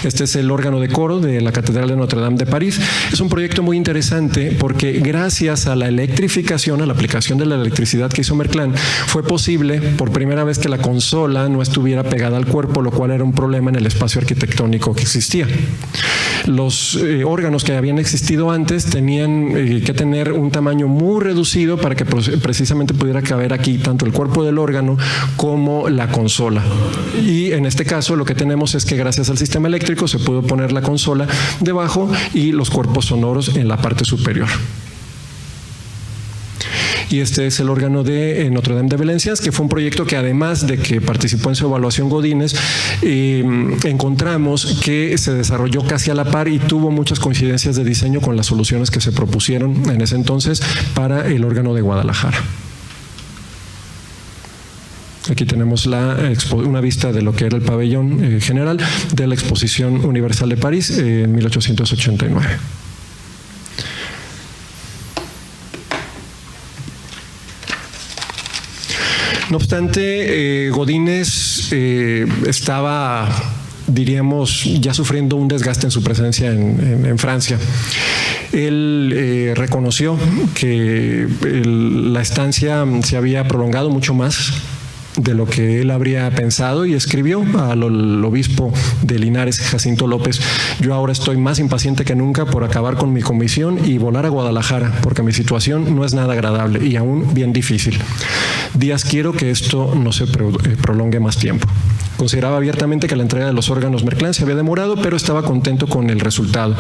Este es el órgano de coro de la Catedral de Notre Dame de París. Es un proyecto muy interesante porque gracias a la electrificación, a la aplicación de la electricidad que hizo Merclin, fue posible por primera vez que la consola no estuviera pegada al cuerpo, lo cual era un problema en el espacio arquitectónico que existía. Los órganos que habían existido antes tenían que tener un tamaño muy reducido para que precisamente pudiera caber aquí tanto el cuerpo del órgano como la consola. Y en este caso lo que tenemos es que gracias al sistema eléctrico se pudo poner la consola debajo y los cuerpos sonoros en la parte superior. Y este es el órgano de Notre Dame de Valenciennes, que fue un proyecto que además de que participó en su evaluación Godínez, encontramos que se desarrolló casi a la par y tuvo muchas coincidencias de diseño con las soluciones que se propusieron en ese entonces para el órgano de Guadalajara. Aquí tenemos una vista de lo que era el pabellón general de la Exposición Universal de París en 1889. No obstante, Godínez estaba, diríamos, ya sufriendo un desgaste en su presencia en Francia. Él reconoció que la estancia se había prolongado mucho más de lo que él habría pensado y escribió al obispo de Linares, Jacinto López: yo ahora estoy más impaciente que nunca por acabar con mi comisión y volar a Guadalajara, porque mi situación no es nada agradable y aún bien difícil. Días quiero que esto no se prolongue más tiempo. Consideraba abiertamente que la entrega de los órganos Merclán se había demorado, pero estaba contento con el resultado.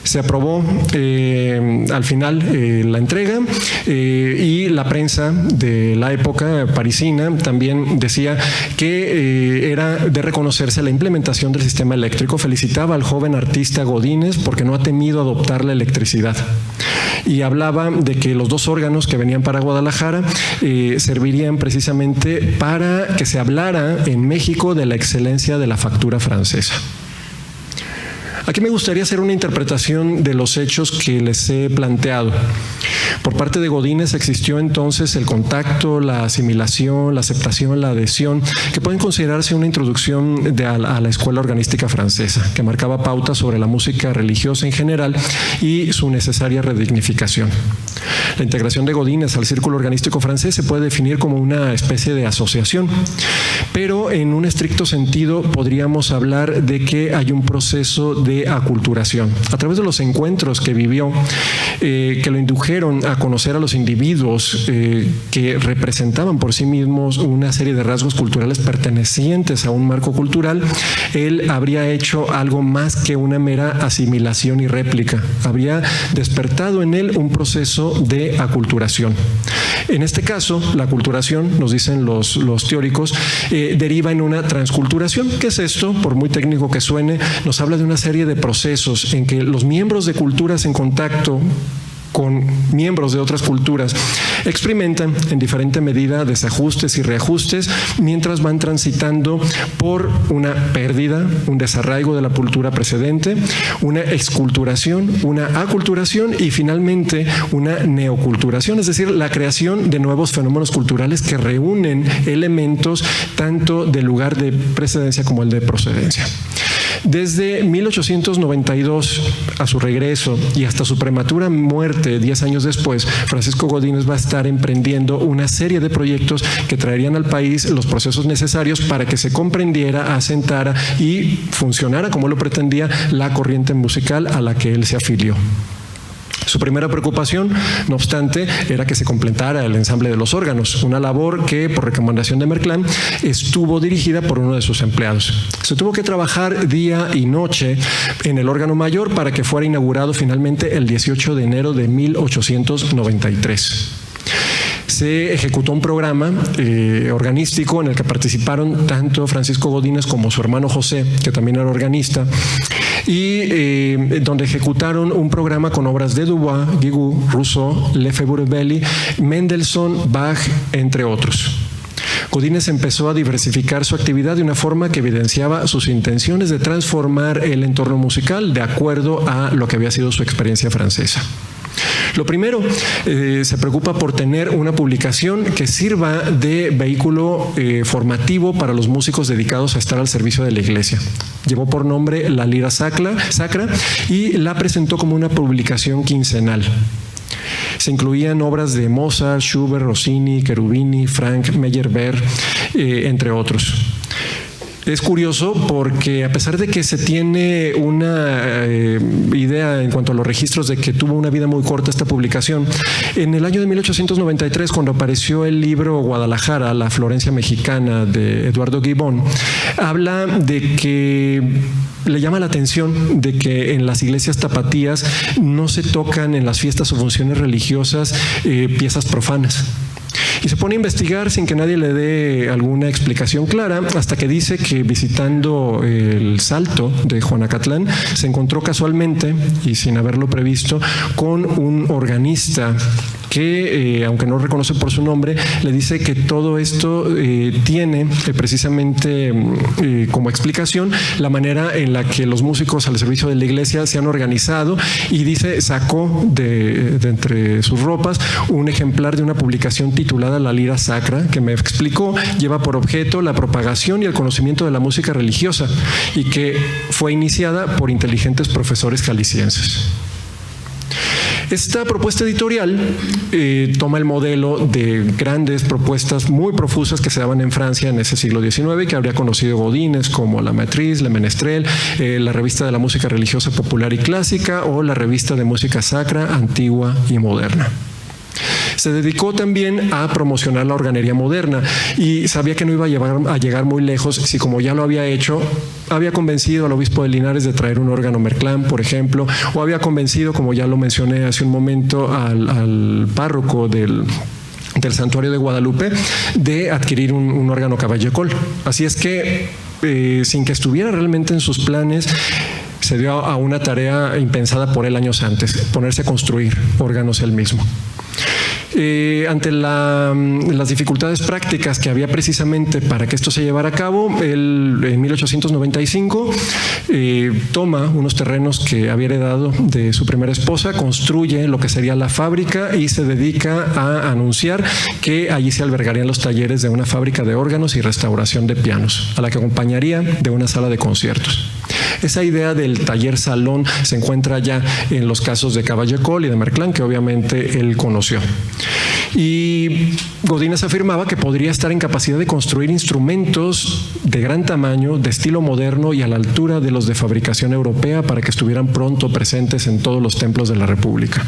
Se aprobó al final la entrega y la prensa de la época parisina también decía que era de reconocerse la implementación del sistema eléctrico. Felicitaba al joven artista Godínez porque no ha temido adoptar la electricidad. Y hablaba de que los 2 órganos que venían para Guadalajara servirían precisamente para que se hablara en México de la excelencia de la factura francesa. Aquí me gustaría hacer una interpretación de los hechos que les he planteado. Por parte de Godínez existió entonces el contacto, la asimilación, la aceptación, la adhesión, que pueden considerarse una introducción a la escuela organística francesa, que marcaba pautas sobre la música religiosa en general y su necesaria redignificación. La integración de Godínez al círculo organístico francés se puede definir como una especie de asociación, pero en un estricto sentido podríamos hablar de que hay un proceso de aculturación. A través de los encuentros que vivió, que lo indujeron a conocer a los individuos que representaban por sí mismos una serie de rasgos culturales pertenecientes a un marco cultural, él habría hecho algo más que una mera asimilación y réplica. Habría despertado en él un proceso de aculturación. En este caso, la aculturación, nos dicen los teóricos, deriva en una transculturación. ¿Qué es esto? Por muy técnico que suene, nos habla de una serie de procesos en que los miembros de culturas en contacto con miembros de otras culturas experimentan en diferente medida desajustes y reajustes mientras van transitando por una pérdida, un desarraigo de la cultura precedente, una exculturación, una aculturación y finalmente una neoculturación, es decir, la creación de nuevos fenómenos culturales que reúnen elementos tanto del lugar de precedencia como el de procedencia. Desde 1892 a su regreso y hasta su prematura muerte 10 años después, Francisco Godínez va a estar emprendiendo una serie de proyectos que traerían al país los procesos necesarios para que se comprendiera, asentara y funcionara como lo pretendía la corriente musical a la que él se afilió. Su primera preocupación, no obstante, era que se completara el ensamble de los órganos, una labor que, por recomendación de Merclán, estuvo dirigida por uno de sus empleados. Se tuvo que trabajar día y noche en el órgano mayor para que fuera inaugurado finalmente el 18 de enero de 1893. Se ejecutó un programa organístico en el que participaron tanto Francisco Godínez como su hermano José, que también era organista, y donde ejecutaron un programa con obras de Dubois, Guigou, Rousseau, Lefebvre-Belly, Mendelssohn, Bach, entre otros. Godínez empezó a diversificar su actividad de una forma que evidenciaba sus intenciones de transformar el entorno musical de acuerdo a lo que había sido su experiencia francesa. Lo primero, se preocupa por tener una publicación que sirva de vehículo formativo para los músicos dedicados a estar al servicio de la iglesia. Llevó por nombre La Lira Sacra y la presentó como una publicación quincenal. Se incluían obras de Mozart, Schubert, Rossini, Cherubini, Frank, Meyerbeer, entre otros. Es curioso porque a pesar de que se tiene una idea en cuanto a los registros de que tuvo una vida muy corta esta publicación, en el año de 1893, cuando apareció el libro Guadalajara, la Florencia mexicana de Eduardo Gibbon, habla de que le llama la atención de que en las iglesias tapatías no se tocan en las fiestas o funciones religiosas piezas profanas. Y se pone a investigar sin que nadie le dé alguna explicación clara, hasta que dice que visitando el Salto de Juanacatlán se encontró casualmente y sin haberlo previsto con un organista que, aunque no reconoce por su nombre, le dice que todo esto tiene precisamente como explicación la manera en la que los músicos al servicio de la iglesia se han organizado, y dice, sacó de entre sus ropas un ejemplar de una publicación titulada La Lira Sacra, que me explicó lleva por objeto la propagación y el conocimiento de la música religiosa y que fue iniciada por inteligentes profesores jaliscienses. Esta propuesta editorial toma el modelo de grandes propuestas muy profusas que se daban en Francia en ese siglo XIX, que habría conocido Godines, como La Matrice, Le Menestrel, la revista de la música religiosa popular y clásica o la revista de música sacra, antigua y moderna. Se dedicó también a promocionar la organería moderna y sabía que no iba a llegar muy lejos si, como ya lo había hecho, había convencido al obispo de Linares de traer un órgano Merclán, por ejemplo, o había convencido, como ya lo mencioné hace un momento, al párroco del santuario de Guadalupe de adquirir un órgano Cavaillé-Coll. Así es que, sin que estuviera realmente en sus planes, se dio a una tarea impensada por él años antes, ponerse a construir órganos él mismo. Ante las dificultades prácticas que había precisamente para que esto se llevara a cabo, él en 1895 toma unos terrenos que había heredado de su primera esposa, construye lo que sería la fábrica y se dedica a anunciar que allí se albergarían los talleres de una fábrica de órganos y restauración de pianos, a la que acompañaría de una sala de conciertos. Esa idea del taller salón se encuentra ya en los casos de Cavaillé-Coll y de Merclán, que obviamente él conoció. Y Godínez afirmaba que podría estar en capacidad de construir instrumentos de gran tamaño, de estilo moderno y a la altura de los de fabricación europea para que estuvieran pronto presentes en todos los templos de la República.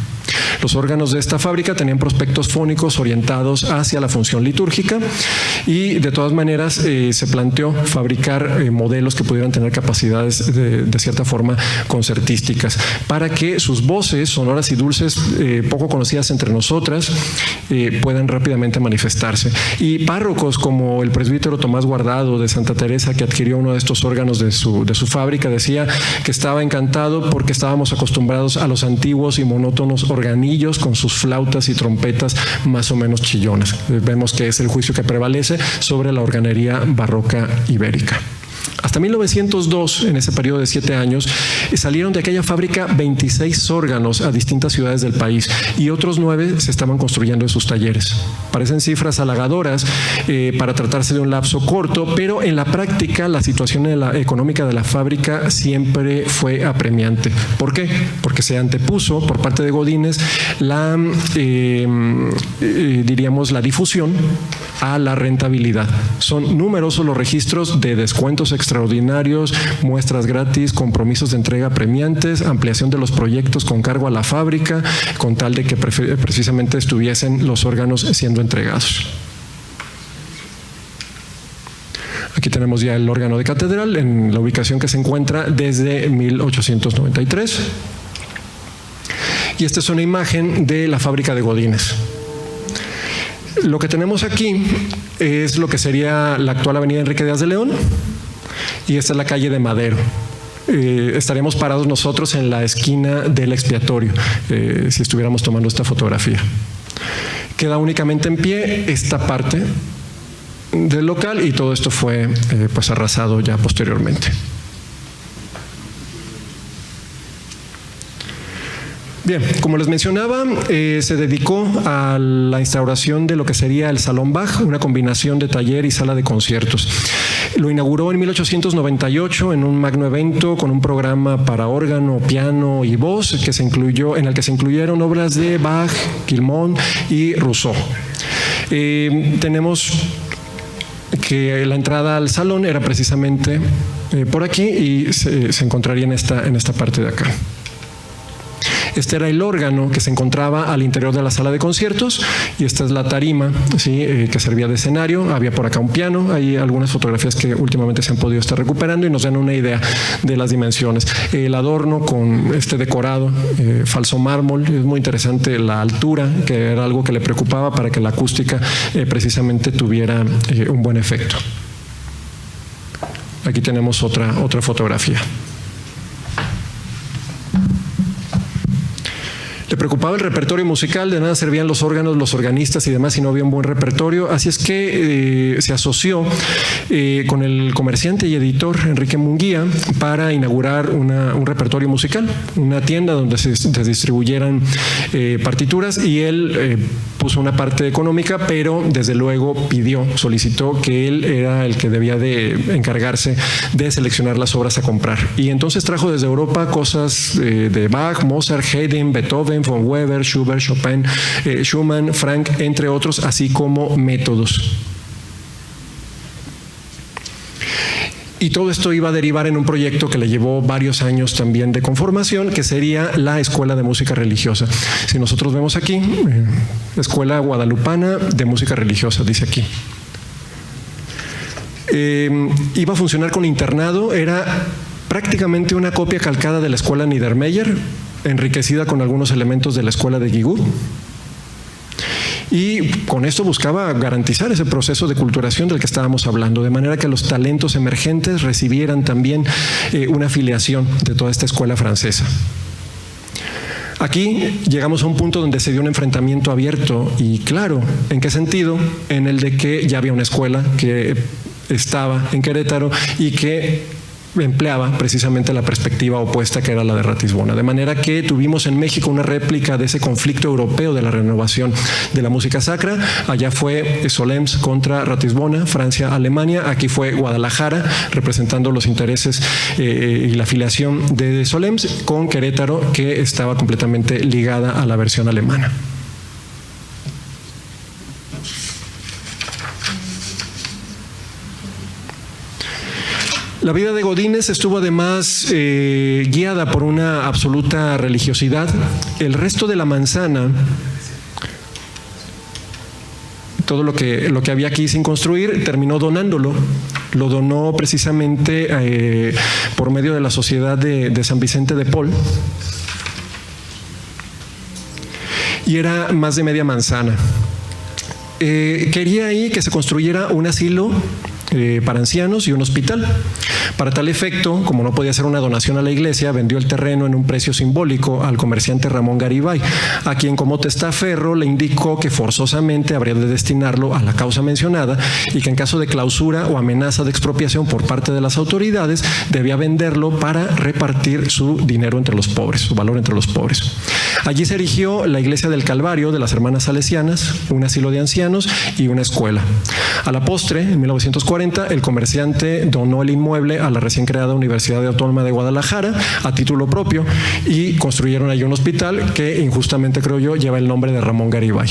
Los órganos de esta fábrica tenían prospectos fónicos orientados hacia la función litúrgica y de todas maneras se planteó fabricar modelos que pudieran tener capacidades de cierta forma concertísticas para que sus voces sonoras y dulces poco conocidas entre nosotras puedan rápidamente manifestarse. Y párrocos como el presbítero Tomás Guardado de Santa Teresa, que adquirió uno de estos órganos de su fábrica, decía que estaba encantado porque estábamos acostumbrados a los antiguos y monótonos organillos con sus flautas y trompetas más o menos chillonas. Vemos que es el juicio que prevalece sobre la organería barroca ibérica. Hasta 1902, en ese periodo de 7 años, salieron de aquella fábrica 26 órganos a distintas ciudades del país y otros 9 se estaban construyendo en sus talleres. Parecen cifras halagadoras para tratarse de un lapso corto, pero en la práctica la situación económica de la fábrica siempre fue apremiante. ¿Por qué? Porque se antepuso por parte de Godínez diríamos, la difusión a la rentabilidad. Son numerosos los registros de descuentos extraordinarios, muestras gratis, compromisos de entrega premiantes, ampliación de los proyectos con cargo a la fábrica, con tal de que precisamente estuviesen los órganos siendo entregados. Aquí tenemos ya el órgano de catedral en la ubicación que se encuentra desde 1893. Y esta es una imagen de la fábrica de Godínez. Lo que tenemos aquí es lo que sería la actual avenida Enrique Díaz de León y esta es la calle de Madero. Estaremos parados nosotros en la esquina del expiatorio si estuviéramos tomando esta fotografía. Queda únicamente en pie esta parte del local y todo esto fue pues arrasado ya posteriormente. Bien, como les mencionaba, se dedicó a la instauración de lo que sería el Salón Bach, una combinación de taller y sala de conciertos. Lo inauguró en 1898 en un magno evento con un programa para órgano, piano y voz en el que se incluyeron obras de Bach, Guilmont y Rousseau. Tenemos que la entrada al salón era precisamente por aquí y se encontraría en esta parte de acá. Este era el órgano que se encontraba al interior de la sala de conciertos y esta es la tarima, ¿sí? Que servía de escenario. Había por acá un piano, hay algunas fotografías que últimamente se han podido estar recuperando y nos dan una idea de las dimensiones. El adorno con este decorado, falso mármol, es muy interesante la altura, que era algo que le preocupaba para que la acústica precisamente tuviera un buen efecto. Aquí tenemos otra fotografía. Le preocupaba el repertorio musical, de nada servían los órganos, los organistas y demás si no había un buen repertorio, así es que se asoció con el comerciante y editor Enrique Munguía para inaugurar un repertorio musical, una tienda donde se distribuyeran partituras y él puso una parte económica, pero desde luego solicitó que él era el que debía de encargarse de seleccionar las obras a comprar. Y entonces trajo desde Europa cosas de Bach, Mozart, Haydn, Beethoven, Beethoven, von Weber, Schubert, Chopin, Schumann, Franck, entre otros, así como métodos. Y todo esto iba a derivar en un proyecto que le llevó varios años también de conformación, que sería la Escuela de Música Religiosa. Si nosotros vemos aquí, Escuela Guadalupana de Música Religiosa, dice aquí. Iba a funcionar con internado, era prácticamente una copia calcada de la Escuela Niedermeyer, enriquecida con algunos elementos de la Escuela de Guigou. Y con esto buscaba garantizar ese proceso de culturación del que estábamos hablando, de manera que los talentos emergentes recibieran también una afiliación de toda esta escuela francesa. Aquí llegamos a un punto donde se dio un enfrentamiento abierto y claro. ¿En qué sentido? En el de que ya había una escuela que estaba en Querétaro y que empleaba precisamente la perspectiva opuesta, que era la de Ratisbona. De manera que tuvimos en México una réplica de ese conflicto europeo de la renovación de la música sacra. Allá fue Solms contra Ratisbona, Francia, Alemania. Aquí fue Guadalajara, representando los intereses y la afiliación de Solms, con Querétaro, que estaba completamente ligada a la versión alemana. La vida de Godínez estuvo además guiada por una absoluta religiosidad. El resto de la manzana, todo lo que había aquí sin construir, terminó donándolo. Lo donó precisamente por medio de la Sociedad de San Vicente de Paul. Y era más de media manzana. Quería ahí que se construyera un asilo para ancianos y un hospital. Para tal efecto, como no podía ser una donación a la iglesia, vendió el terreno en un precio simbólico al comerciante Ramón Garibay, a quien como testaferro le indicó que forzosamente habría de destinarlo a la causa mencionada y que en caso de clausura o amenaza de expropiación por parte de las autoridades debía venderlo para repartir su dinero entre los pobres, su valor entre los pobres. Allí se erigió la iglesia del Calvario de las Hermanas Salesianas, un asilo de ancianos y una escuela. A la postre, en 1940, el comerciante donó el inmueble a la recién creada Universidad Autónoma de Guadalajara a título propio y construyeron allí un hospital que injustamente, creo yo, lleva el nombre de Ramón Garibay.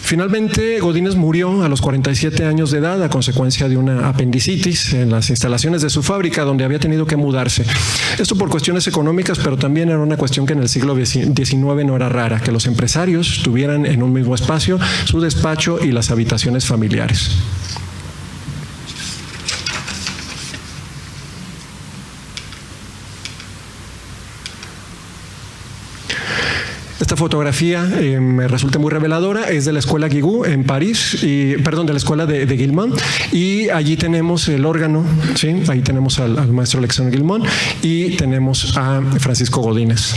Finalmente, Godínez murió a los 47 años de edad a consecuencia de una apendicitis en las instalaciones de su fábrica, donde había tenido que mudarse. Esto por cuestiones económicas, pero también era una cuestión que en el siglo XIX no era rara, que los empresarios tuvieran en un mismo espacio su despacho y las habitaciones familiares. Esta fotografía me resulta muy reveladora, es de la escuela Guigou en París, de la escuela de Guilmont, y allí tenemos el órgano, ¿sí? Ahí tenemos al maestro Alexandre Guilmont y tenemos a Francisco Godínez.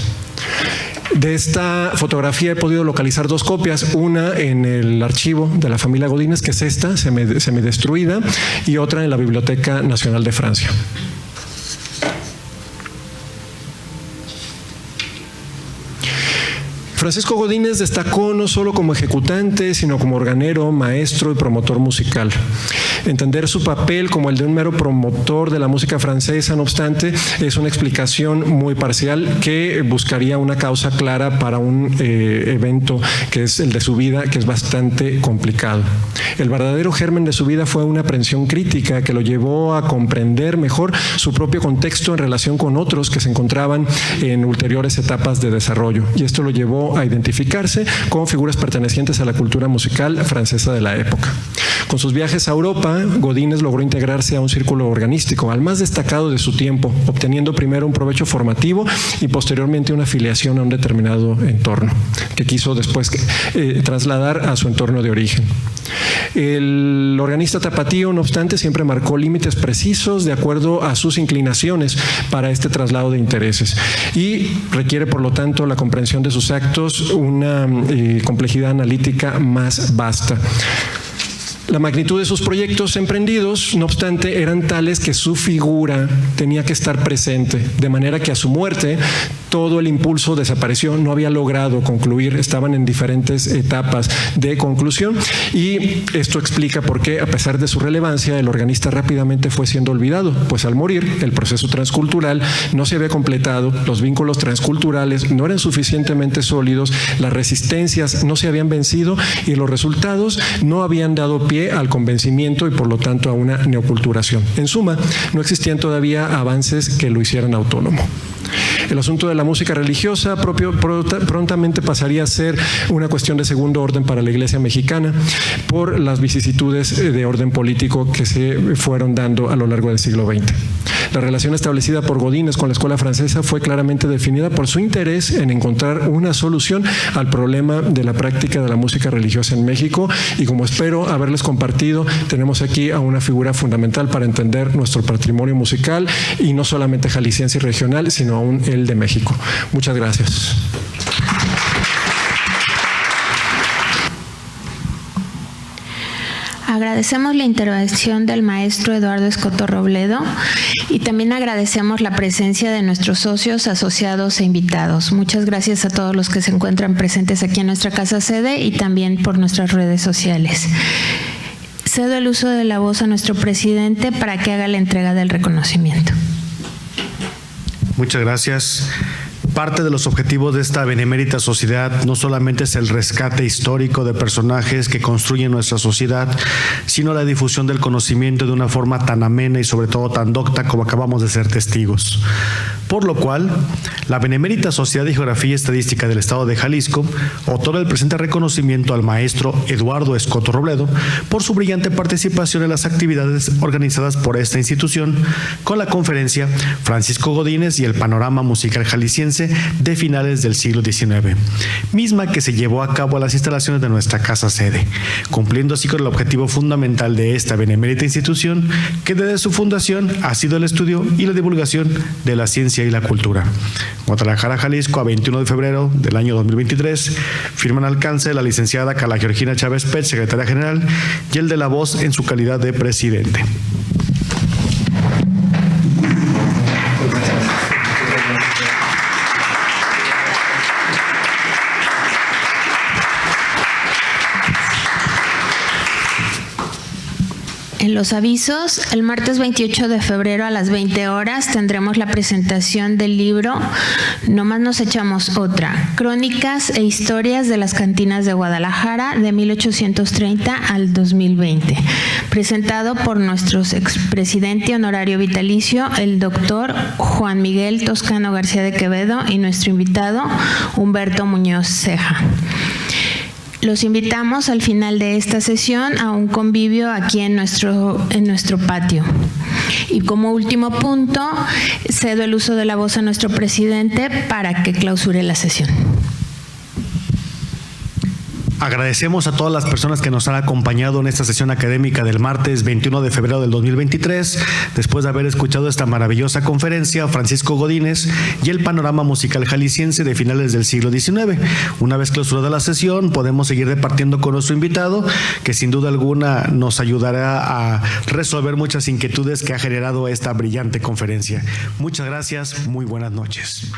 De esta fotografía he podido localizar dos copias, una en el archivo de la familia Godínez, que es esta, semidestruida, y otra en la Biblioteca Nacional de Francia. Francisco Godínez destacó no solo como ejecutante, sino como organero, maestro y promotor musical. Entender su papel como el de un mero promotor de la música francesa, no obstante, es una explicación muy parcial que buscaría una causa clara para un evento que es el de su vida, que es bastante complicado. El verdadero germen de su vida fue una aprehensión crítica que lo llevó a comprender mejor su propio contexto en relación con otros que se encontraban en ulteriores etapas de desarrollo, y esto lo llevó a identificarse con figuras pertenecientes a la cultura musical francesa de la época. Con sus viajes a Europa, Godínez logró integrarse a un círculo organístico, al más destacado de su tiempo, obteniendo primero un provecho formativo y posteriormente una afiliación a un determinado entorno, que quiso después trasladar a su entorno de origen. El organista tapatío, no obstante, siempre marcó límites precisos de acuerdo a sus inclinaciones para este traslado de intereses y requiere, por lo tanto, la comprensión de sus actos una complejidad analítica más vasta. La magnitud de sus proyectos emprendidos, no obstante, eran tales que su figura tenía que estar presente, de manera que a su muerte todo el impulso desapareció, no había logrado concluir, estaban en diferentes etapas de conclusión, y esto explica por qué, a pesar de su relevancia, el organista rápidamente fue siendo olvidado, pues al morir el proceso transcultural no se había completado, los vínculos transculturales no eran suficientemente sólidos, las resistencias no se habían vencido y los resultados no habían dado pie al convencimiento y por lo tanto a una neoculturación. En suma, no existían todavía avances que lo hicieran autónomo. El asunto de la música religiosa prontamente pasaría a ser una cuestión de segundo orden para la Iglesia mexicana por las vicisitudes de orden político que se fueron dando a lo largo del siglo XX. La relación establecida por Godínez con la escuela francesa fue claramente definida por su interés en encontrar una solución al problema de la práctica de la música religiosa en México, y como espero haberles compartido, tenemos aquí a una figura fundamental para entender nuestro patrimonio musical, y no solamente jalisciense y regional, sino aún el de México. Muchas gracias. Agradecemos la intervención del maestro Eduardo Escoto Robledo y también agradecemos la presencia de nuestros socios, asociados e invitados. Muchas gracias a todos los que se encuentran presentes aquí en nuestra casa sede y también por nuestras redes sociales. Cedo el uso de la voz a nuestro presidente para que haga la entrega del reconocimiento. Muchas gracias. Parte de los objetivos de esta benemérita sociedad no solamente es el rescate histórico de personajes que construyen nuestra sociedad, sino la difusión del conocimiento de una forma tan amena y sobre todo tan docta como acabamos de ser testigos. Por lo cual, la Benemérita Sociedad de Geografía y Estadística del Estado de Jalisco otorga el presente reconocimiento al maestro Eduardo Escoto Robledo por su brillante participación en las actividades organizadas por esta institución con la conferencia Francisco Godínez y el panorama musical jalisciense de finales del siglo XIX, misma que se llevó a cabo a las instalaciones de nuestra casa sede, cumpliendo así con el objetivo fundamental de esta benemérita institución, que desde su fundación ha sido el estudio y la divulgación de la ciencia y la cultura. Guadalajara, Jalisco, a 21 de febrero del año 2023, firman alcance la licenciada Carla Georgina Chávez Pech, secretaria general, y el de la voz en su calidad de presidente. En los avisos, el martes 28 de febrero a las 20 horas tendremos la presentación del libro Nomás nos echamos otra, Crónicas e Historias de las Cantinas de Guadalajara de 1830 al 2020, presentado por nuestro expresidente honorario vitalicio, el doctor Juan Miguel Toscano García de Quevedo, y nuestro invitado, Humberto Muñoz Ceja. Los invitamos al final de esta sesión a un convivio aquí en nuestro patio. Y como último punto, cedo el uso de la voz a nuestro presidente para que clausure la sesión. Agradecemos a todas las personas que nos han acompañado en esta sesión académica del martes 21 de febrero del 2023, después de haber escuchado esta maravillosa conferencia, Francisco Godínez y el panorama musical jalisciense de finales del siglo XIX. Una vez clausurada la sesión, podemos seguir departiendo con nuestro invitado, que sin duda alguna nos ayudará a resolver muchas inquietudes que ha generado esta brillante conferencia. Muchas gracias, muy buenas noches.